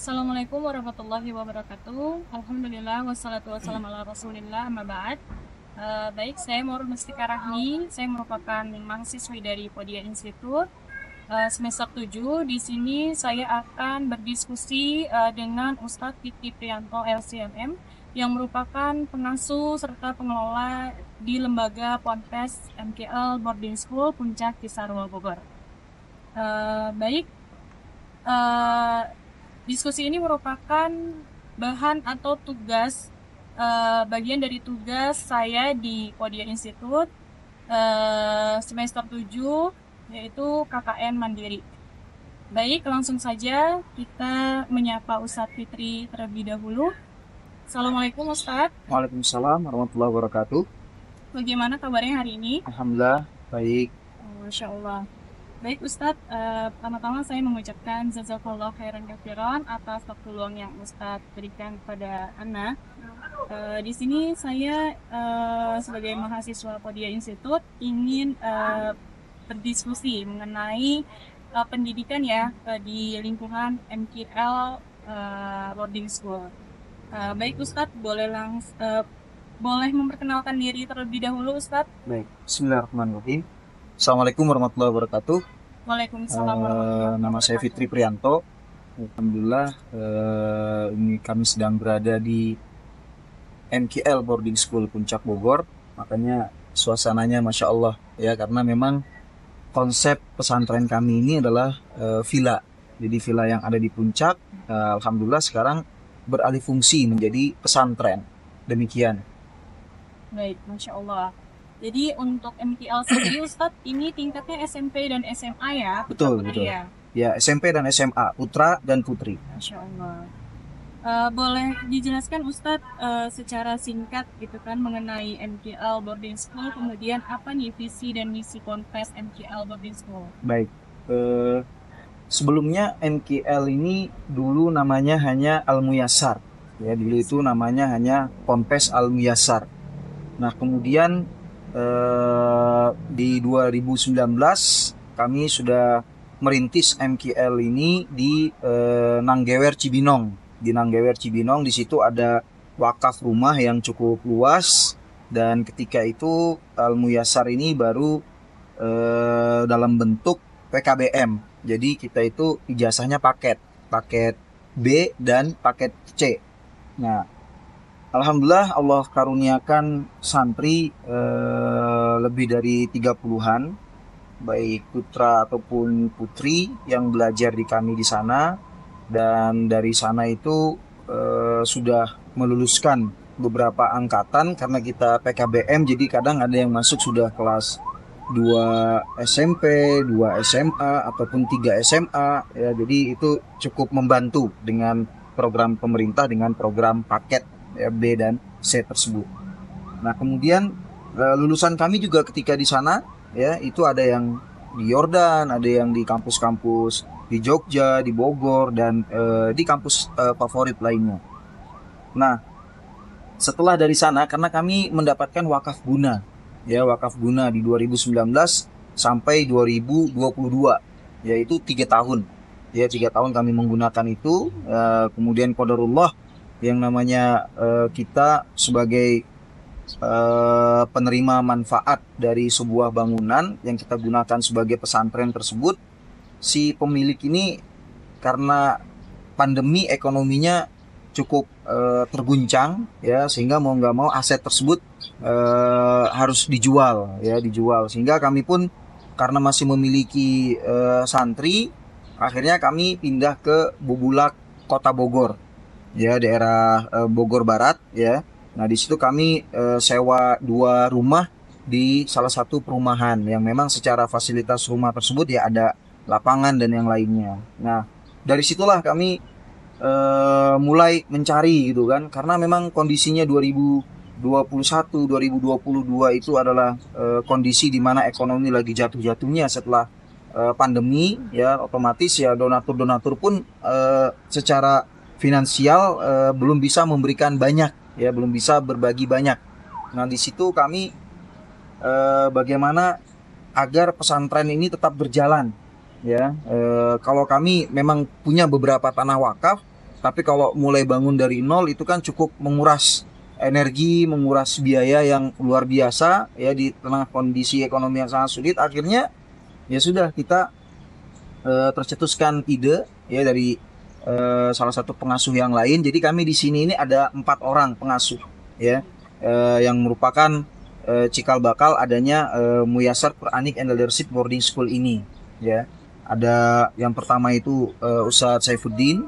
Assalamualaikum warahmatullahi wabarakatuh. Alhamdulillah wassalatu wassalamu ala Rasulillah amma ba'd. Baik, saya Murul Mustika Rahmi. Saya merupakan mahasiswi dari Podia Institute semester 7. Di sini saya akan berdiskusi dengan Ustadz Fitri Priyanto LCMM yang merupakan pengasuh serta pengelola di lembaga Ponpes MKL Boarding School Puncak Cisarua Bogor. Baik, eh, diskusi ini merupakan bahan atau tugas bagian dari tugas saya di Podia Institute semester 7, yaitu KKN Mandiri. Baik, langsung saja kita menyapa Ustadz Fitri terlebih dahulu. Assalamualaikum Ustadz. Waalaikumsalam warahmatullahi wabarakatuh. Bagaimana kabarnya hari ini? Alhamdulillah baik. Masya Allah. Baik Ustadz, pertama-tama saya mengucapkan jazakallah khairan katsiran atas waktu luang yang Ustadz berikan kepada Ana. Di sini saya sebagai mahasiswa Podia Institute ingin berdiskusi mengenai pendidikan ya di lingkungan MKL Boarding School. Baik Ustadz, boleh memperkenalkan diri terlebih dahulu Ustadz? Baik, bismillahirrahmanirrahim. Assalamualaikum warahmatullahi wabarakatuh. Waalaikumsalam warahmatullahi Nama saya wabarakatuh. Fitri Priyanto. Alhamdulillah ini kami sedang berada di MKL Boarding School Puncak Bogor. Makanya suasananya Masya Allah ya, karena memang konsep pesantren kami ini adalah villa. Jadi villa yang ada di puncak, alhamdulillah sekarang beralih fungsi menjadi pesantren. Demikian. Baik, Masya Allah. Jadi untuk MTL sendiri Ustadz, ini tingkatnya SMP dan SMA ya? Betul, Putri betul. ya? Ya, SMP dan SMA, putra dan putri. Masya Allah. Boleh dijelaskan Ustadz secara singkat gitu kan mengenai MTL Boarding School, kemudian apa nih visi dan misi Ponpes MTL Boarding School? Baik, sebelumnya MKL ini dulu namanya hanya Al-Muyassar. Ya, dulu itu namanya hanya Ponpes Al-Muyassar. Nah, kemudian di 2019 kami sudah merintis MKL ini di Nanggewer Cibinong. Di Nanggewer Cibinong, di situ ada wakaf rumah yang cukup luas, dan ketika itu Al-Muyassar ini baru dalam bentuk PKBM. Jadi kita itu ijazahnya paket B dan paket C. Nah, alhamdulillah Allah karuniakan santri lebih dari 30-an, baik putra ataupun putri yang belajar di kami di sana, dan dari sana itu sudah meluluskan beberapa angkatan karena kita PKBM, jadi kadang ada yang masuk sudah kelas 2 SMP, 2 SMA ataupun 3 SMA ya, jadi itu cukup membantu dengan program pemerintah dengan program paket ya, B dan C tersebut. Nah, kemudian lulusan kami juga ketika di sana ya, itu ada yang di Yordan, ada yang di kampus-kampus di Jogja, di Bogor, dan di kampus favorit lainnya. Nah, setelah dari sana, karena kami mendapatkan wakaf guna, ya wakaf guna di 2019 sampai 2022, yaitu 3 tahun. Ya, 3 tahun kami menggunakan itu. Kemudian qadarullah yang namanya kita sebagai penerima manfaat dari sebuah bangunan yang kita gunakan sebagai pesantren tersebut, si pemilik ini karena pandemi ekonominya cukup terguncang ya, sehingga mau nggak mau aset tersebut harus dijual sehingga kami pun karena masih memiliki santri, akhirnya kami pindah ke Bubulak, Kota Bogor ya, daerah Bogor Barat ya. Nah, di situ kami sewa 2 rumah di salah satu perumahan yang memang secara fasilitas rumah tersebut ya ada lapangan dan yang lainnya. Nah, dari situlah kami mulai mencari gitu kan, karena memang kondisinya 2021 2022 itu adalah kondisi di mana ekonomi lagi jatuh-jatuhnya setelah pandemi ya, otomatis ya donatur pun secara finansial belum bisa memberikan banyak ya, belum bisa berbagi banyak. Nah, di situ kami bagaimana agar pesantren ini tetap berjalan ya. Kalau kami memang punya beberapa tanah wakaf, Tapi kalau mulai bangun dari nol itu kan cukup menguras energi, menguras biaya yang luar biasa ya di tengah kondisi ekonomi yang sangat sulit. Akhirnya ya sudah kita tercetuskan ide ya dari salah satu pengasuh yang lain. Jadi kami di sini ini ada 4 orang pengasuh ya yang merupakan cikal bakal adanya Muyasar Quranic and Leadership Boarding School ini ya. Ada yang pertama itu Ustadz Saifuddin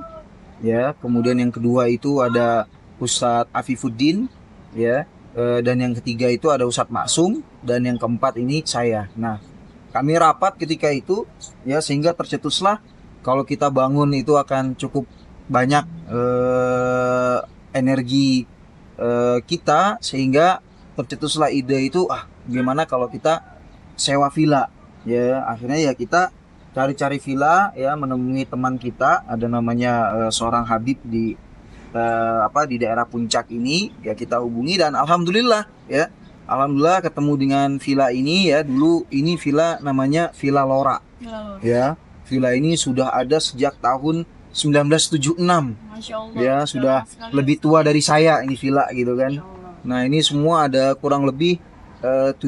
ya, kemudian yang kedua itu ada Ustadz Afifuddin ya, dan yang ketiga itu ada Ustadz Maksum, dan yang keempat ini saya. Nah, kami rapat ketika itu ya, sehingga tercetuslah kalau kita bangun itu akan cukup banyak energi kita, sehingga tercetuslah ide itu, gimana kalau kita sewa villa ya. Akhirnya ya kita cari-cari villa ya, menemui teman kita ada namanya seorang Habib di di daerah Puncak ini ya. Kita hubungi dan alhamdulillah ya, alhamdulillah ketemu dengan villa ini ya. Dulu ini villa namanya Villa Lora ya. Villa ini sudah ada sejak tahun 1976. Masya Allah, ya, sudah lebih tua dari saya ini villa gitu kan. Nah, ini semua ada kurang lebih 17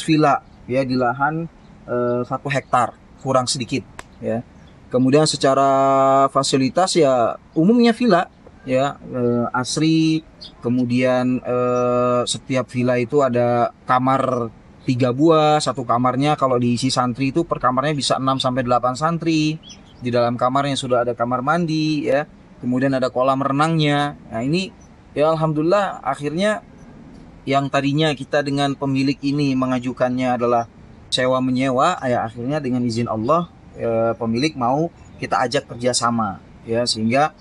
villa ya di lahan 1 hektar kurang sedikit ya. Kemudian secara fasilitas ya umumnya villa ya, asri. Kemudian setiap villa itu ada kamar 3 buah. Satu kamarnya kalau diisi santri itu per kamarnya bisa 6 sampai 8 santri. Di dalam kamarnya sudah ada kamar mandi ya. Kemudian ada kolam renangnya. Nah, ini ya alhamdulillah akhirnya yang tadinya kita dengan pemilik ini mengajukannya adalah sewa menyewa ya, akhirnya dengan izin Allah pemilik mau kita ajak kerjasama ya, sehingga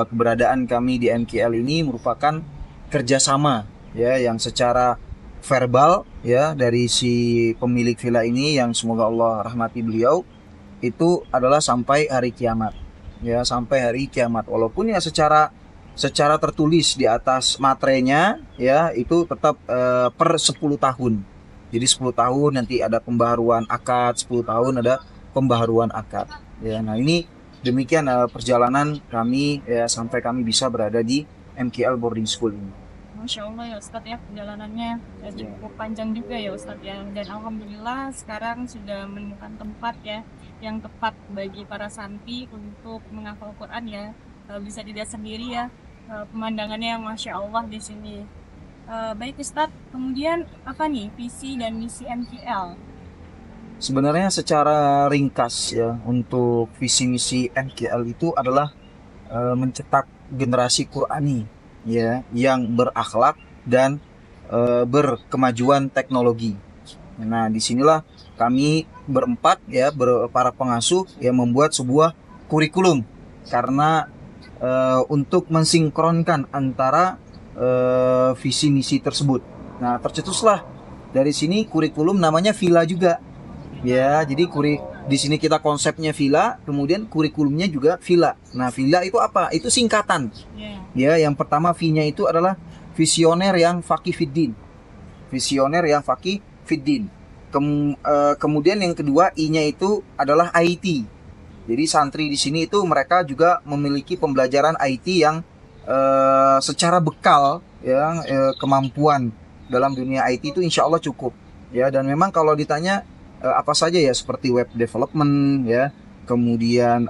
keberadaan kami di MKL ini merupakan kerjasama ya, yang secara verbal ya dari si pemilik villa ini, yang semoga Allah rahmati beliau, itu adalah sampai hari kiamat ya, sampai hari kiamat. Walaupun ya secara tertulis di atas materainya ya itu tetap per 10 tahun. Jadi 10 tahun nanti ada pembaharuan akad, 10 tahun ada pembaharuan akad ya. Nah, ini demikian perjalanan kami ya sampai kami bisa berada di MKL Boarding School ini. Masya Allah ya Ustadz ya, perjalanannya cukup panjang juga ya Ustadz ya. Dan alhamdulillah sekarang sudah menemukan tempat ya yang tepat bagi para santri untuk menghafal Quran ya. Bisa dilihat sendiri ya pemandangannya, Masya Allah di sini. Baik Ustadz, kemudian apa nih visi dan misi MKL? Sebenarnya secara ringkas ya, untuk visi misi MKL itu adalah mencetak generasi Qurani ya yang berakhlak dan berkemajuan teknologi. Nah, disinilah kami berempat ya, para pengasuh yang membuat sebuah kurikulum karena untuk mensinkronkan antara visi misi tersebut. Nah, tercetuslah dari sini kurikulum namanya villa juga ya. Jadi di sini kita konsepnya villa, kemudian kurikulumnya juga villa. Nah, villa itu apa? Itu singkatan ya. Yang pertama V-nya itu adalah visioner yang faqih fiddin, visioner yang faqih fiddin. Kemudian yang kedua I-nya itu adalah IT. Jadi santri di sini itu mereka juga memiliki pembelajaran IT yang secara bekal ya, kemampuan dalam dunia IT itu insya Allah cukup ya. Dan memang kalau ditanya apa saja ya, seperti web development ya, kemudian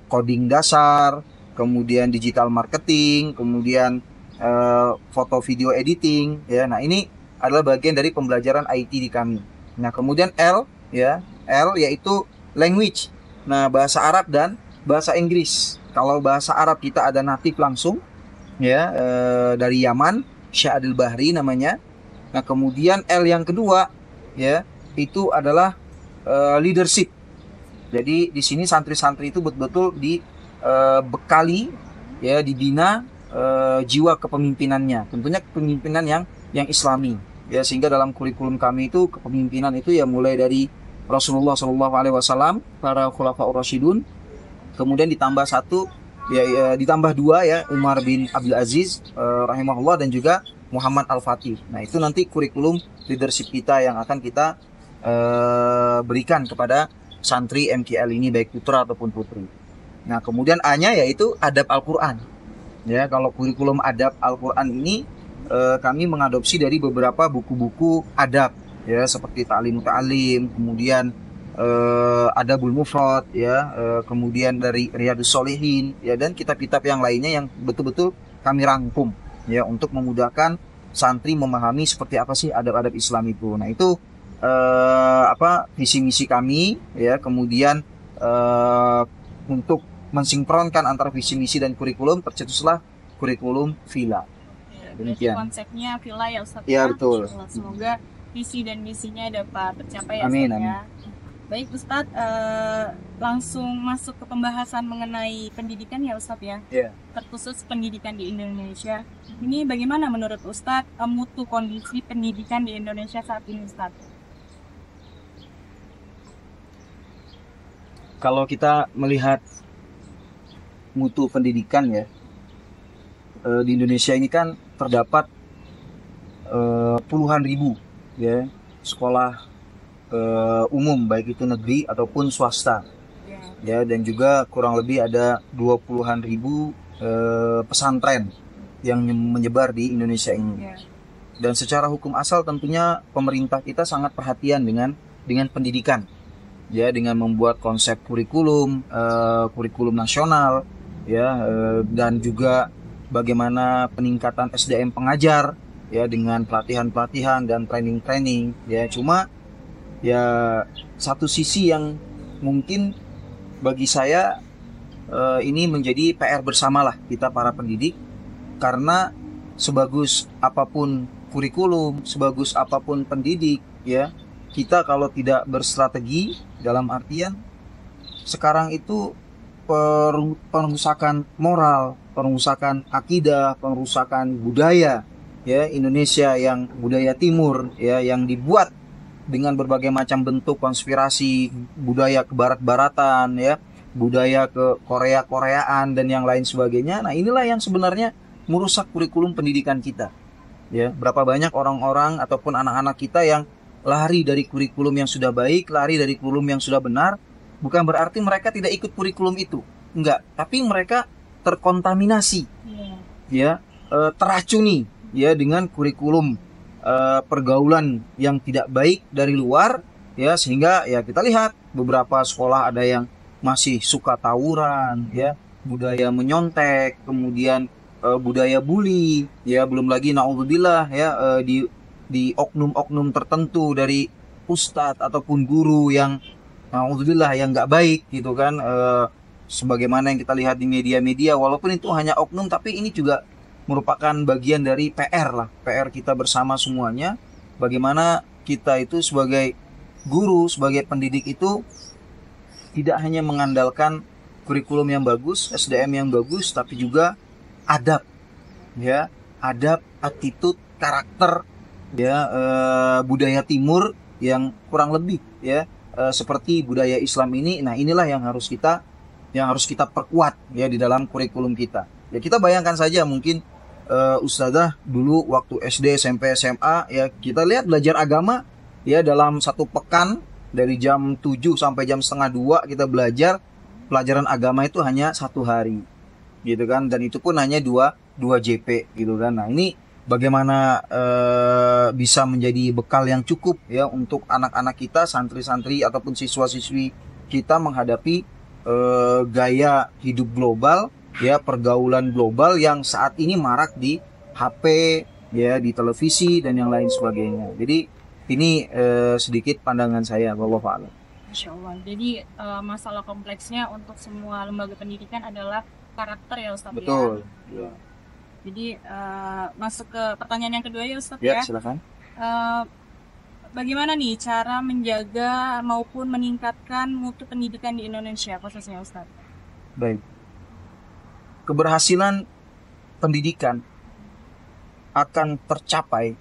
coding dasar, kemudian digital marketing, kemudian foto video editing ya. Nah, ini adalah bagian dari pembelajaran IT di kami. Nah, kemudian L ya, L yaitu language. Nah, bahasa Arab dan bahasa Inggris. Kalau bahasa Arab kita ada natif langsung ya, dari Yaman, Syahadil Bahri namanya. Nah, kemudian L yang kedua ya itu adalah leadership. Jadi di sini santri-santri itu betul-betul dibekali ya, dibina jiwa kepemimpinannya. Tentunya kepemimpinan yang Islami ya, sehingga dalam kurikulum kami itu kepemimpinan itu ya mulai dari Rasulullah SAW, para khulafaur rasyidun, kemudian ditambah ditambah 2 ya, Umar bin Abdul Aziz rahimahullah, dan juga Muhammad Al-Fatih. Nah, itu nanti kurikulum leadership kita yang akan kita berikan kepada santri MKL ini, baik putra ataupun putri. Nah, kemudian A-nya yaitu adab Al-Qur'an. Ya, kalau kurikulum adab Al-Qur'an ini kami mengadopsi dari beberapa buku-buku adab ya, seperti Ta'lim Ta'lim, kemudian Adabul Mufrad ya, kemudian dari Riyadhus Shalihin ya, dan kitab-kitab yang lainnya yang betul-betul kami rangkum ya untuk memudahkan santri memahami seperti apa sih adab-adab Islam itu. Nah, itu visi misi kami ya, kemudian untuk mensinkronkan antara visi misi dan kurikulum tercetuslah kurikulum Villa. Demikian. Konsepnya Villa ya Ustaz. Ya, betul. Semoga visi dan misinya dapat tercapai ya. Amin, Ustaz, amin. ya. Baik Ustadz, langsung masuk ke pembahasan mengenai pendidikan ya Ustadz ya. Yeah. Terkhusus pendidikan di Indonesia. Ini bagaimana menurut Ustadz mutu kondisi pendidikan di Indonesia saat ini Ustadz? Kalau kita melihat mutu pendidikan ya, di Indonesia ini kan terdapat puluhan ribu ya sekolah umum, baik itu negeri ataupun swasta ya, dan juga kurang lebih ada 20-an ribu pesantren yang menyebar di Indonesia ini. Dan secara hukum asal tentunya pemerintah kita sangat perhatian dengan pendidikan ya, dengan membuat konsep kurikulum nasional ya, dan juga bagaimana peningkatan SDM pengajar ya, dengan pelatihan dan training ya. Cuma ya satu sisi yang mungkin bagi saya ini menjadi PR bersamalah kita para pendidik, karena sebagus apapun kurikulum, sebagus apapun pendidik ya, kita kalau tidak berstrategi, dalam artian sekarang itu perusakan moral, perusakan akidah, perusakan budaya ya Indonesia yang budaya timur ya, yang dibuat dengan berbagai macam bentuk konspirasi budaya ke barat-baratan ya, budaya ke Korea-Koreaan dan yang lain sebagainya. Nah, inilah yang sebenarnya merusak kurikulum pendidikan kita. Ya, berapa banyak orang-orang ataupun anak-anak kita yang lari dari kurikulum yang sudah baik, lari dari kurikulum yang sudah benar. Bukan berarti mereka tidak ikut kurikulum itu. Enggak, tapi mereka terkontaminasi. Ya, teracuni ya dengan kurikulum pergaulan yang tidak baik dari luar ya, sehingga ya kita lihat beberapa sekolah ada yang masih suka tawuran ya, budaya menyontek, kemudian budaya bully ya, belum lagi naudzubillah ya di oknum-oknum tertentu dari ustadz ataupun guru yang naudzubillah yang nggak baik gitu kan, sebagaimana yang kita lihat di media-media. Walaupun itu hanya oknum, tapi ini juga merupakan bagian dari PR kita bersama semuanya. Bagaimana kita itu sebagai guru, sebagai pendidik itu tidak hanya mengandalkan kurikulum yang bagus, SDM yang bagus, tapi juga adab ya, adab, attitude, karakter ya, budaya timur yang kurang lebih ya seperti budaya Islam ini. Nah, inilah yang harus kita perkuat ya di dalam kurikulum kita. Ya, kita bayangkan saja mungkin ustadzah dulu waktu SD, SMP, SMA ya, kita lihat belajar agama ya, dalam satu pekan dari jam 7 sampai jam setengah 2 kita belajar pelajaran agama itu hanya 1 hari gitu kan, dan itu pun hanya 2 JP gitu kan. Nah, ini bagaimana bisa menjadi bekal yang cukup ya untuk anak-anak kita, santri-santri ataupun siswa-siswi kita menghadapi gaya hidup global ya, pergaulan global yang saat ini marak di HP ya, di televisi dan yang lain sebagainya. Jadi ini sedikit pandangan saya, wallahu a'lam. Masya Allah. Jadi masalah kompleksnya untuk semua lembaga pendidikan adalah karakter ya Ustaz. Betul ya. Jadi masuk ke pertanyaan yang kedua ya Ustaz ya. Ya, Silakan. Bagaimana nih cara menjaga maupun meningkatkan mutu pendidikan di Indonesia khususnya Ustaz? Baik. Keberhasilan pendidikan akan tercapai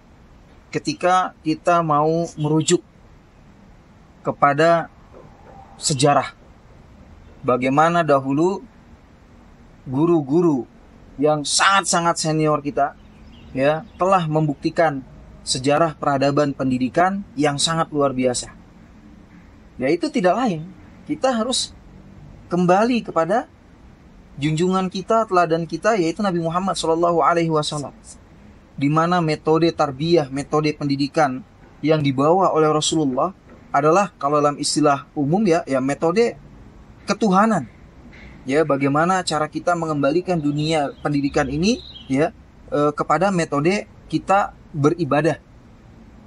ketika kita mau merujuk kepada sejarah. Bagaimana dahulu guru-guru yang sangat-sangat senior kita ya telah membuktikan sejarah peradaban pendidikan yang sangat luar biasa. Ya, itu tidak lain, kita harus kembali kepada junjungan kita, teladan kita yaitu Nabi Muhammad SAW, di mana metode tarbiyah, metode pendidikan yang dibawa oleh Rasulullah adalah kalau dalam istilah umum ya metode ketuhanan. Ya, bagaimana cara kita mengembalikan dunia pendidikan ini ya kepada metode kita beribadah.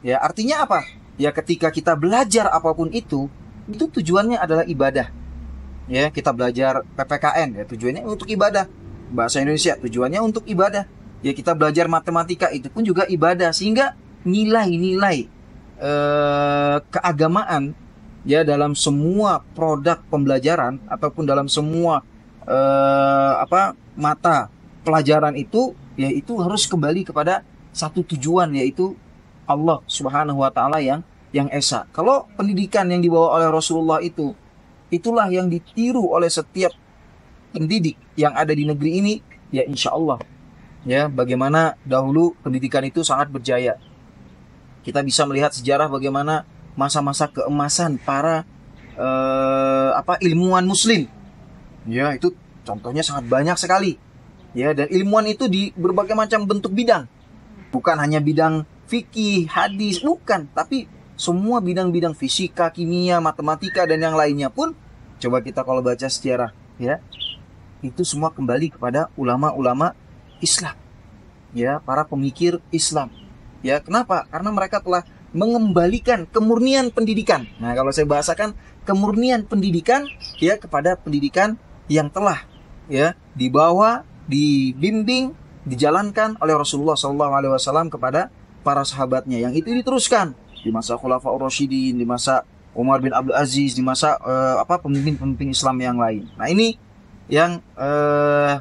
Ya, artinya apa? Ya, ketika kita belajar apapun itu tujuannya adalah ibadah. Ya, kita belajar PPKN ya tujuannya untuk ibadah. Bahasa Indonesia tujuannya untuk ibadah. Ya, kita belajar matematika itu pun juga ibadah, sehingga nilai-nilai keagamaan ya dalam semua produk pembelajaran ataupun dalam semua mata pelajaran itu ya itu harus kembali kepada satu tujuan, yaitu Allah Subhanahu wa taala yang esa. Kalau pendidikan yang dibawa oleh Rasulullah itulah yang ditiru oleh setiap pendidik yang ada di negeri ini, ya insya Allah ya bagaimana dahulu pendidikan itu sangat berjaya. Kita bisa melihat sejarah bagaimana masa-masa keemasan para ilmuwan muslim. Ya, itu contohnya sangat banyak sekali. Ya, dan ilmuwan itu di berbagai macam bentuk bidang. Bukan hanya bidang fikih, hadis, bukan, tapi semua bidang-bidang fisika, kimia, matematika dan yang lainnya pun coba kita kalau baca sejarah ya, itu semua kembali kepada ulama-ulama Islam. Ya, para pemikir Islam. Ya, kenapa? Karena mereka telah mengembalikan kemurnian pendidikan. Nah, kalau saya bahasakan kemurnian pendidikan ya kepada pendidikan yang telah ya dibawa, dibimbing, dijalankan oleh Rasulullah SAW kepada para sahabatnya, yang itu diteruskan di masa Khulafaur Rasyidin, di masa Umar bin Abdul Aziz, di masa pemimpin-pemimpin Islam yang lain. Nah, ini yang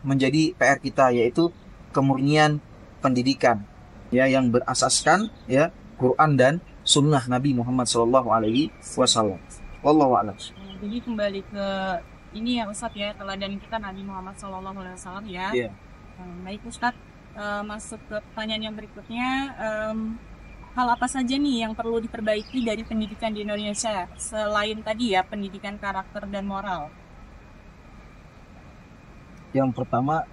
menjadi PR kita, yaitu kemurnian pendidikan ya yang berasaskan ya Quran dan Sunnah Nabi Muhammad SAW. Wallahu a'lam. Jadi kembali ke ini ya Ustadz ya, teladan kita Nabi Muhammad SAW ya. Yeah. Baik Ustadz, masuk ke pertanyaan yang berikutnya. Hal apa saja nih yang perlu diperbaiki dari pendidikan di Indonesia selain tadi ya pendidikan karakter dan moral? Yang pertama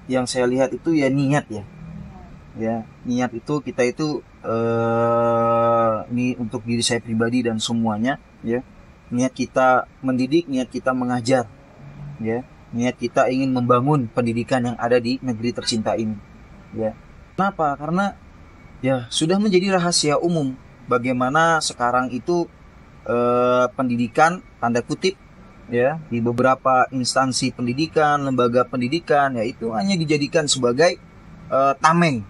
yang saya lihat itu ya niat ya. Ya, niat itu kita itu ini untuk diri saya pribadi dan semuanya ya. Niat kita mendidik, niat kita mengajar. Ya, niat kita ingin membangun pendidikan yang ada di negeri tercinta ini. Ya. Kenapa? Karena ya sudah menjadi rahasia umum bagaimana sekarang itu pendidikan tanda kutip ya di beberapa instansi pendidikan, lembaga pendidikan ya itu hanya dijadikan sebagai tameng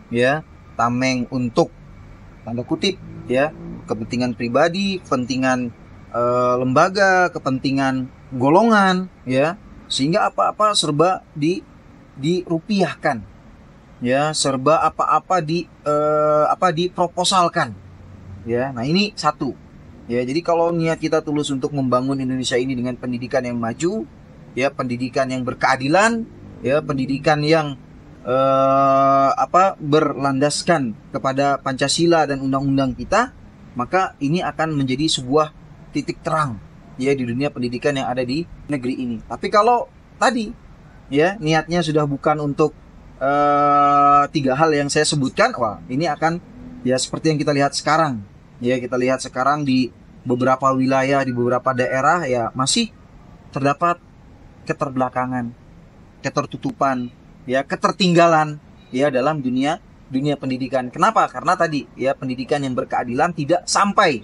ya, tameng untuk tanda kutip ya kepentingan pribadi, kepentingan lembaga, kepentingan golongan ya, sehingga apa-apa serba dirupiahkan ya, serba apa-apa diproposalkan ya. Nah, ini satu ya. Jadi kalau niat kita tulus untuk membangun Indonesia ini dengan pendidikan yang maju ya, pendidikan yang berkeadilan ya, pendidikan yang berlandaskan kepada Pancasila dan undang-undang kita, maka ini akan menjadi sebuah titik terang ya di dunia pendidikan yang ada di negeri ini. Tapi kalau tadi ya niatnya sudah bukan untuk tiga hal yang saya sebutkan, wah ini akan ya seperti yang kita lihat sekarang ya. Kita lihat sekarang di beberapa wilayah, di beberapa daerah ya masih terdapat keterbelakangan, ketertutupan ya, ketertinggalan ya dalam dunia pendidikan. Kenapa? Karena tadi ya pendidikan yang berkeadilan tidak sampai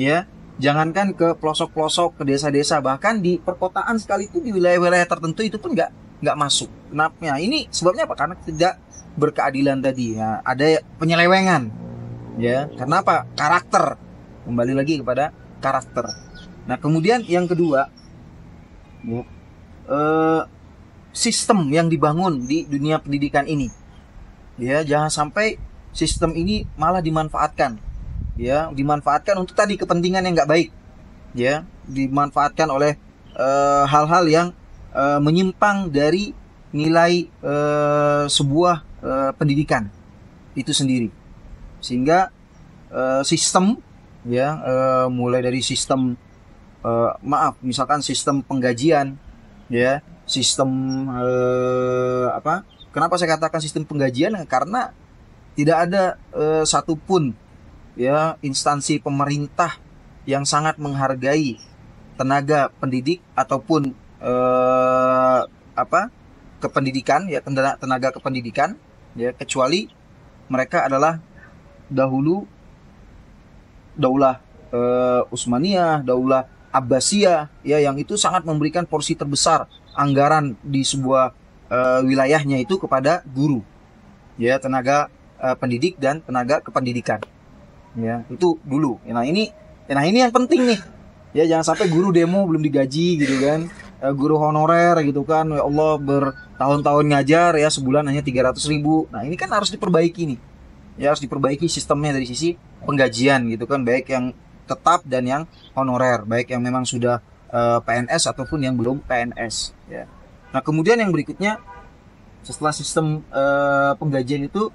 ya, jangankan ke pelosok-pelosok, ke desa-desa, bahkan di perkotaan sekalipun di wilayah-wilayah tertentu itu pun nggak masuk. Kenapa? Ini sebabnya apa? Karena tidak berkeadilan tadi ya, ada penyelewengan ya. Karena apa? Karakter. Kembali lagi kepada karakter. Nah, kemudian yang kedua ya, sistem yang dibangun di dunia pendidikan ini ya, jangan sampai sistem ini malah dimanfaatkan ya, dimanfaatkan untuk tadi kepentingan yang nggak baik ya, dimanfaatkan oleh hal-hal yang menyimpang dari nilai sebuah pendidikan itu sendiri, sehingga sistem ya mulai dari sistem misalkan sistem penggajian ya, sistem apa? Kenapa saya katakan sistem penggajian? Karena tidak ada satupun ya instansi pemerintah yang sangat menghargai tenaga pendidik ataupun apa kependidikan ya tenaga kependidikan ya kecuali mereka adalah dahulu Daulah Utsmaniyah, Daulah Abbasiyah ya yang itu sangat memberikan porsi terbesar anggaran di sebuah wilayahnya itu kepada guru ya tenaga pendidik dan tenaga kependidikan ya itu dulu. Nah ini yang penting nih ya jangan sampai guru demo belum digaji gitu kan, guru honorer gitu kan, ya Allah bertahun-tahun ngajar ya sebulan hanya 300.000. Nah ini kan harus diperbaiki nih ya, harus diperbaiki sistemnya dari sisi penggajian gitu kan, baik yang tetap dan yang honorer, baik yang memang sudah PNS ataupun yang belum PNS ya. Nah kemudian yang berikutnya setelah sistem penggajian itu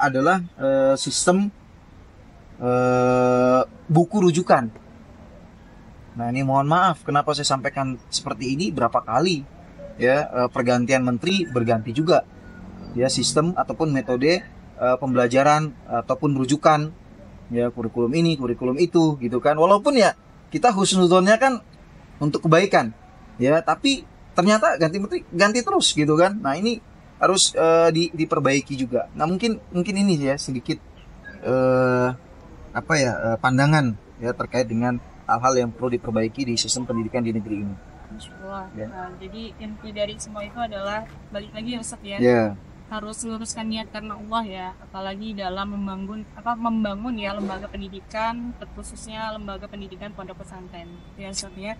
adalah sistem buku rujukan. Nah ini mohon maaf kenapa saya sampaikan seperti ini, berapa kali ya pergantian menteri berganti juga ya sistem ataupun metode pembelajaran ataupun rujukan ya, kurikulum ini kurikulum itu gitu kan, walaupun ya kita husnuzonnya kan untuk kebaikan ya, tapi ternyata ganti menteri ganti terus gitu kan. Nah ini harus diperbaiki juga. Nah mungkin ini ya sedikit pandangan ya terkait dengan hal-hal yang perlu diperbaiki di sistem pendidikan di negeri ini. Ya. Nah, jadi inti dari semua itu adalah balik lagi ya Ustadz ya. Yeah. Harus luruskan niat karena Allah ya, apalagi dalam membangun ya lembaga pendidikan, terkhususnya lembaga pendidikan pondok pesantren ya Ustadz ya.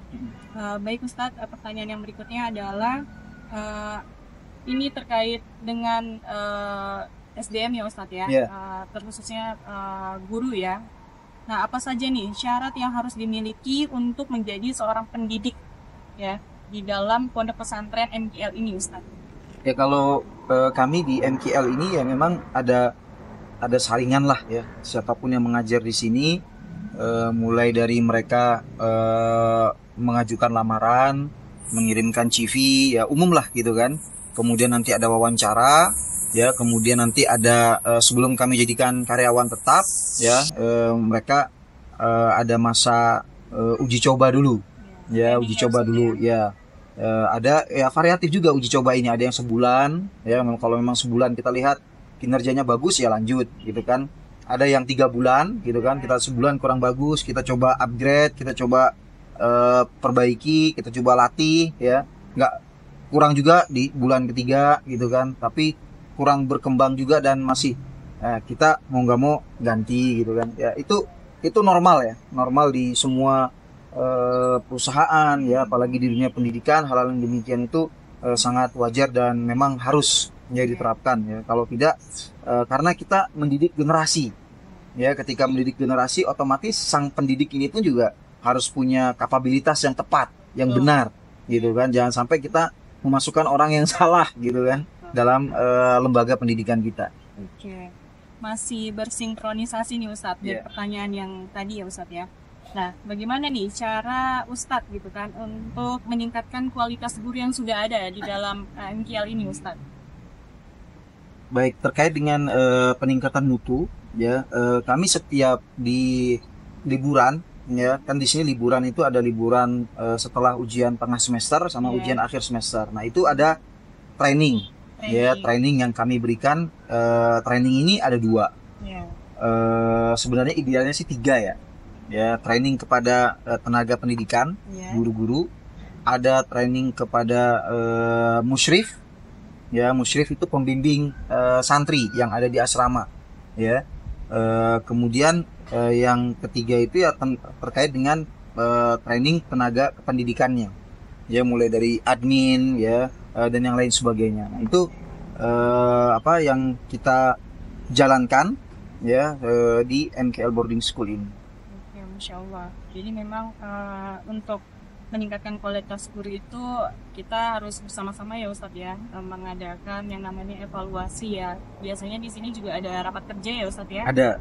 Baik Ustadz, pertanyaan yang berikutnya adalah ini terkait dengan SDM ya Ustadz ya, terkhususnya guru ya. Nah apa saja nih syarat yang harus dimiliki untuk menjadi seorang pendidik ya di dalam pondok pesantren MKL ini Ustadz? Ya kalau kami di MKL ini ya memang ada saringan lah ya, siapapun yang mengajar di sini mulai dari mereka mengajukan lamaran, mengirimkan CV ya umum lah gitu kan, kemudian nanti ada wawancara ya, kemudian nanti ada sebelum kami jadikan karyawan tetap ya mereka ada masa uji coba dulu ya, uji coba dulu ya. Ada ya variatif juga uji coba ini, ada yang sebulan ya, kalau memang sebulan kita lihat kinerjanya bagus ya lanjut gitu kan, ada yang 3 bulan gitu kan, kita sebulan kurang bagus kita coba upgrade, kita coba perbaiki, kita coba latih ya, nggak kurang juga di bulan ketiga gitu kan, tapi kurang berkembang juga dan masih kita mau nggak mau ganti gitu kan ya, itu normal ya, normal di semua perusahaan ya, apalagi di dunia pendidikan hal-hal yang demikian itu sangat wajar dan memang harus diterapkan ya, kalau tidak karena kita mendidik generasi ya, ketika mendidik generasi otomatis sang pendidik ini pun juga harus punya kapabilitas yang tepat, yang benar gitu kan, jangan sampai kita memasukkan orang yang salah gitu kan dalam lembaga pendidikan kita. Oke, masih bersinkronisasi nih Ustadz dari pertanyaan yang tadi ya Ustadz ya. Nah, bagaimana nih cara Ustadz gitu kan untuk meningkatkan kualitas guru yang sudah ada di dalam MKL ini Ustadz? Baik, terkait dengan peningkatan mutu ya, kami setiap di liburan ya, kan di sini liburan itu ada liburan setelah ujian tengah semester sama ujian akhir semester. Nah, itu ada training ya, training yang kami berikan. Training ini ada 2. Sebenarnya idealnya sih 3 ya, training kepada tenaga pendidikan, guru-guru, ada training kepada musyrif ya, musyrif itu pembimbing santri yang ada di asrama ya, kemudian yang ketiga itu ya terkait dengan training tenaga kependidikannya ya, mulai dari admin ya dan yang lain sebagainya. Nah, itu yang kita jalankan ya di MKL Boarding School ini. Masya Allah. Jadi memang untuk meningkatkan kualitas guru itu kita harus bersama-sama ya Ustadz ya, mengadakan yang namanya evaluasi ya. Biasanya di sini juga ada rapat kerja ya Ustadz ya. Ada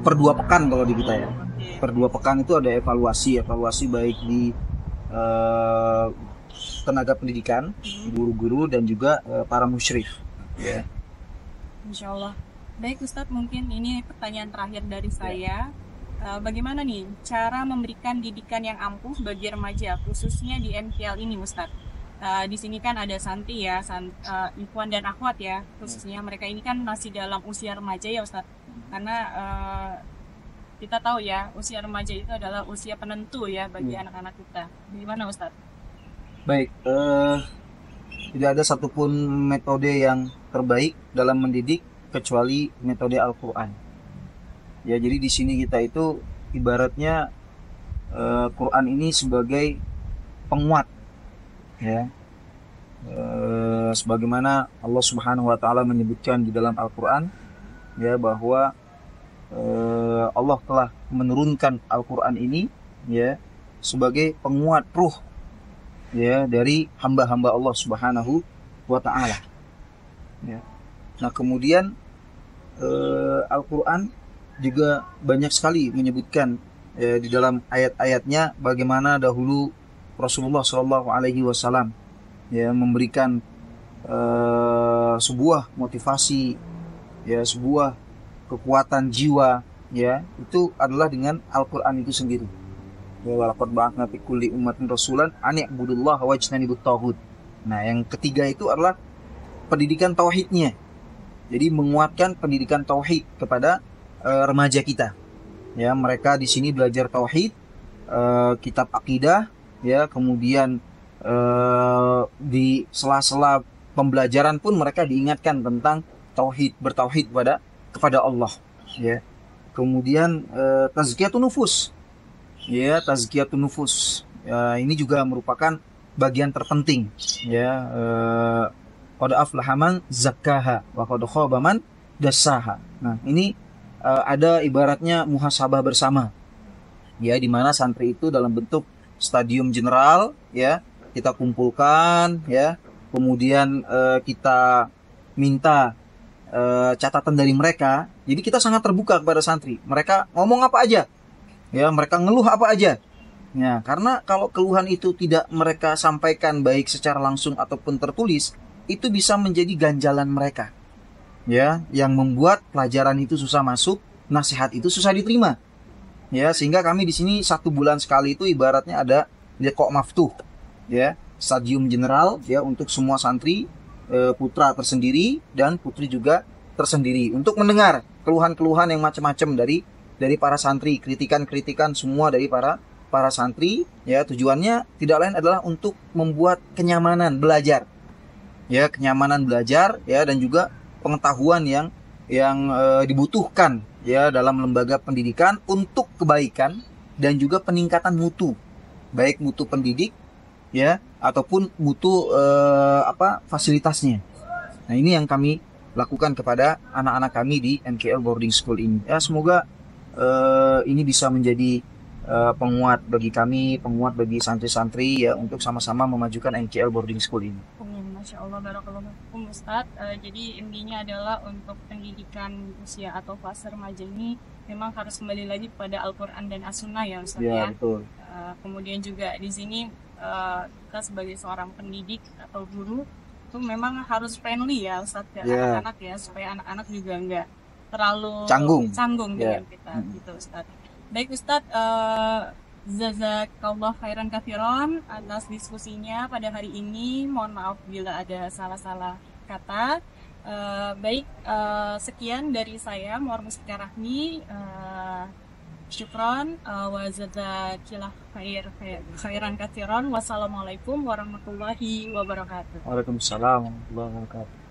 per 2 pekan kalau di kita ya. Per 2 pekan itu ada evaluasi baik di tenaga pendidikan, guru-guru dan juga para musyrif. Ya. Insya Allah. Baik Ustadz, mungkin ini pertanyaan terakhir dari saya. Bagaimana nih cara memberikan didikan yang ampuh bagi remaja, khususnya di MKL ini Ustadz? Di sini kan ada santri ya, ikhwan dan akhwat ya, khususnya mereka ini kan masih dalam usia remaja ya Ustadz. Karena kita tahu ya, usia remaja itu adalah usia penentu ya bagi anak-anak kita. Bagaimana Ustadz? Baik, tidak ada satupun metode yang terbaik dalam mendidik kecuali metode Al-Quran. Ya, jadi di sini kita itu ibaratnya Quran ini sebagai penguat, ya. Sebagaimana Allah Subhanahu Wa Taala menyebutkan di dalam Al-Quran, ya, bahwa Allah telah menurunkan Al-Quran ini, ya, sebagai penguat ruh, ya, dari hamba-hamba Allah Subhanahu Wa Taala. Ya. Nah, kemudian Al-Quran juga banyak sekali menyebutkan di dalam ayat-ayatnya bagaimana dahulu Rasulullah Shallallahu Alaihi Wasallam ya memberikan sebuah motivasi, ya, sebuah kekuatan jiwa, ya, itu adalah dengan Al-Quran itu sendiri. Walaqad ba'atsna fi kulli ummatin rasulan an i'budullaha wajtanibut taghut. Nah, yang ketiga itu adalah pendidikan tauhidnya. Jadi menguatkan pendidikan tauhid kepada remaja kita. Ya, mereka di sini belajar tauhid, kitab akidah, ya, kemudian di sela-sela pembelajaran pun mereka diingatkan tentang tauhid, bertauhid kepada Allah, ya. Kemudian tazkiyatun nufus. Ya, tazkiyatun nufus. Ini juga merupakan bagian terpenting, ya. Qad aflaha man zakkaha wa qad khaba man dassaha. Nah, ini ada ibaratnya muhasabah bersama, ya, di mana santri itu dalam bentuk stadium general, ya, kita kumpulkan, ya, kemudian kita minta catatan dari mereka. Jadi kita sangat terbuka kepada santri. Mereka ngomong apa aja, ya, mereka ngeluh apa aja. Ya, karena kalau keluhan itu tidak mereka sampaikan baik secara langsung ataupun tertulis, itu bisa menjadi ganjalan mereka, ya, yang membuat pelajaran itu susah masuk, nasihat itu susah diterima, ya, sehingga kami di sini 1 bulan sekali itu ibaratnya ada liqa maftuh, ya, stadium general, ya, untuk semua santri, putra tersendiri dan putri juga tersendiri, untuk mendengar keluhan-keluhan yang macam-macam dari para santri, kritikan-kritikan semua dari para santri, ya. Tujuannya tidak lain adalah untuk membuat kenyamanan belajar, ya, kenyamanan belajar, ya, dan juga pengetahuan yang dibutuhkan, ya, dalam lembaga pendidikan untuk kebaikan dan juga peningkatan mutu, baik mutu pendidik, ya, ataupun mutu fasilitasnya. Nah, ini yang kami lakukan kepada anak-anak kami di MKL Boarding School ini. Ya, semoga ini bisa menjadi penguat bagi kami, penguat bagi santri-santri, ya, untuk sama-sama memajukan MKL Boarding School ini. Masya Allah, barakallahu fikum Ustadz. Jadi intinya adalah untuk pendidikan usia atau fase remaja ini memang harus kembali lagi kepada Al-Quran dan As-Sunnah ya Ustadz, ya. Betul. Kemudian juga di sini kita sebagai seorang pendidik atau guru itu memang harus friendly ya Ustadz ke anak-anak, ya, supaya anak-anak juga enggak terlalu canggung dengan kita, gitu Ustadz. Baik Ustadz, jazakallah khairan katsiran atas diskusinya pada hari ini. Mohon maaf bila ada salah-salah kata. Sekian dari saya, Muar Mustika Rahmi. Syukran wa jazakillah khairan katsiran. Wassalamualaikum warahmatullahi wabarakatuh. Waalaikumsalam warahmatullahi wabarakatuh.